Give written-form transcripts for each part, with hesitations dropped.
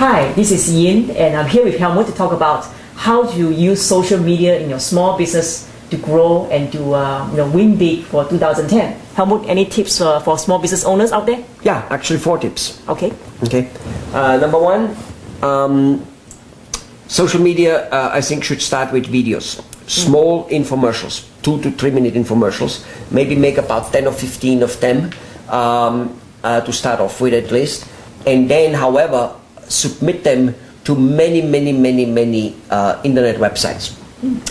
Hi, this is Yin, and I'm here with Helmut to talk about how to use social media in your small business to grow and to win big for 2010. Helmut, any tips for small business owners out there? Yeah, actually 4 tips. Okay. Number 1, social media I think should start with videos. Small infomercials, 2 to 3 minute infomercials. Maybe make about 10 or 15 of them to start off with at least. And then, however, submit them to many internet websites.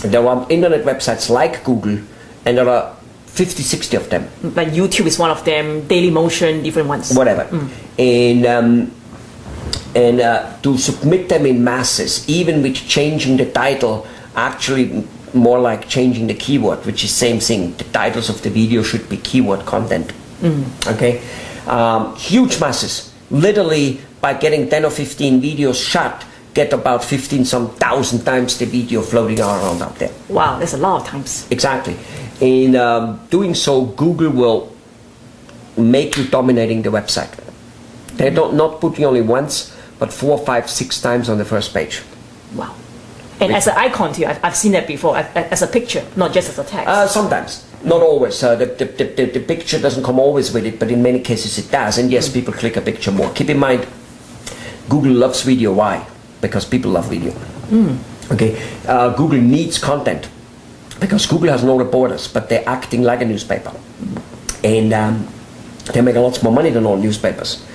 There are internet websites like Google, and there are 50, 60 of them. Like YouTube is one of them, Dailymotion, different ones. Whatever. And to submit them in masses, even with changing the title, actually more like changing the keyword, which is same thing. The titles of the video should be keyword content. Okay? Huge masses. Literally, by getting 10 or 15 videos shot, get about 15,000 times the video floating around out there. Wow, that's a lot of times. Exactly. In doing so, Google will make you dominating the website. They don't not put you only once, but 4, 5, 6 times on the first page. Wow. And as an icon too, I've seen that before, as a picture, not just as a text. Sometimes, not always. The picture doesn't come always with it, but in many cases it does. And yes, people click a picture more. Keep in mind, Google loves video. Why? Because people love video. Okay. Google needs content because Google has no reporters, but they're acting like a newspaper, and they make lots more money than all newspapers.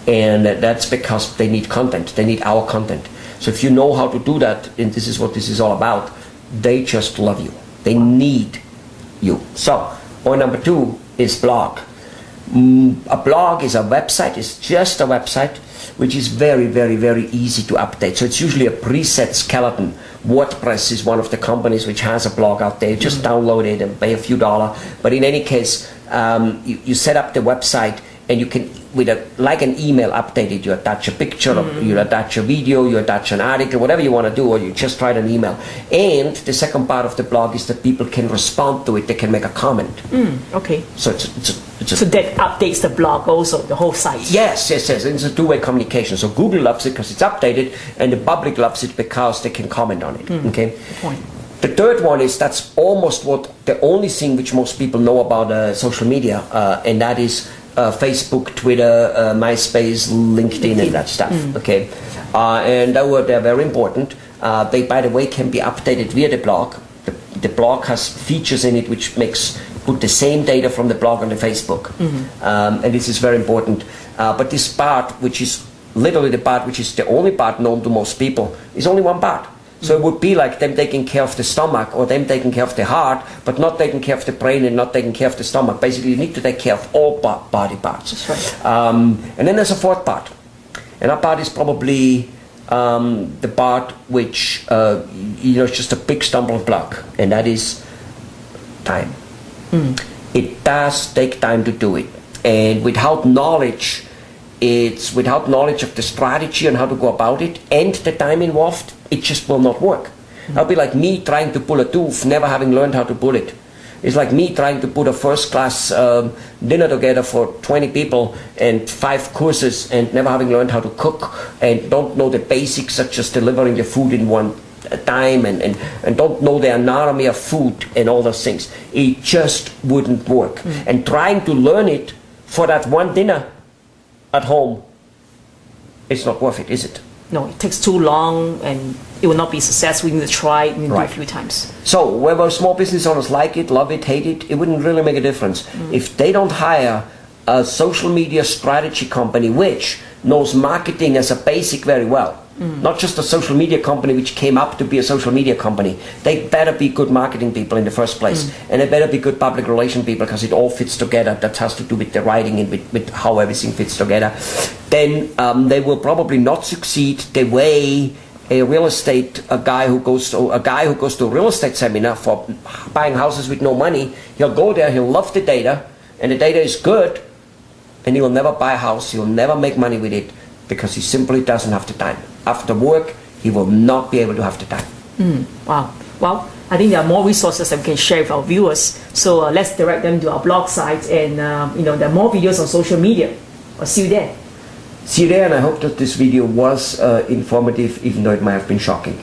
And that's because they need content. They need our content. So if you know how to do that, and this is what this is all about, they just love you. They need you. So point number 2 is blog. A blog is a website. It's just a website which is very easy to update. So it's usually a preset skeleton. WordPress is one of the companies which has a blog out there. You just download it and pay a few dollars. But in any case, you set up the website, and you can, like an email, update it. You attach a picture, or you attach a video, you attach an article, whatever you want to do, or you just write an email. And the second part of the blog is that people can respond to it. They can make a comment. Okay. So so that updates the blog also, the whole site. Yes. And it's a two-way communication. So Google loves it because it's updated, and the public loves it because they can comment on it. Okay. Good point. The third one is, that's almost the only thing which most people know about social media, and that is Facebook, Twitter, MySpace, LinkedIn, and that stuff. Okay, and they're very important. They, by the way, can be updated via the blog. The blog has features in it which put the same data from the blog on the Facebook, and this is very important. But this part, which is literally the part which is the only part known to most people, is only one part. So it would be like them taking care of the stomach, or them taking care of the heart, but not taking care of the brain and not taking care of the stomach. Basically, you need to take care of all body parts. That's right. And then there's a fourth part. And that part is probably the part which, is just a big stumbling block. And that is time. It does take time to do it. And without knowledge of the strategy and how to go about it, and the time involved, it just will not work. That'll be like me trying to pull a tooth, never having learned how to pull it. It's like me trying to put a first-class dinner together for 20 people and 5 courses, and never having learned how to cook, and don't know the basics such as delivering the food in one time, and don't know the anatomy of food and all those things. It just wouldn't work. And trying to learn it for that one dinner at home, it's not worth it, is it? No, it takes too long, and it will not be successful. You need to try it, do it a few times. So whether small business owners like it, love it, hate it, it wouldn't really make a difference. If they don't hire a social media strategy company which knows marketing as a basic very well, not just a social media company which came up to be a social media company, they better be good marketing people in the first place, and they better be good public relation people, because it all fits together. That has to do with the writing and with how everything fits together. Then they will probably not succeed the way a guy who goes to a real estate seminar for buying houses with no money. He'll go there, he'll love the data, and the data is good, and he will never buy a house, he will never make money with it, because he simply doesn't have the time. After work, he will not be able to have the time. Wow. Well, I think there are more resources that we can share with our viewers. So let's direct them to our blog site, and there are more videos on social media. I'll see you there. See you there, and I hope that this video was informative, even though it might have been shocking.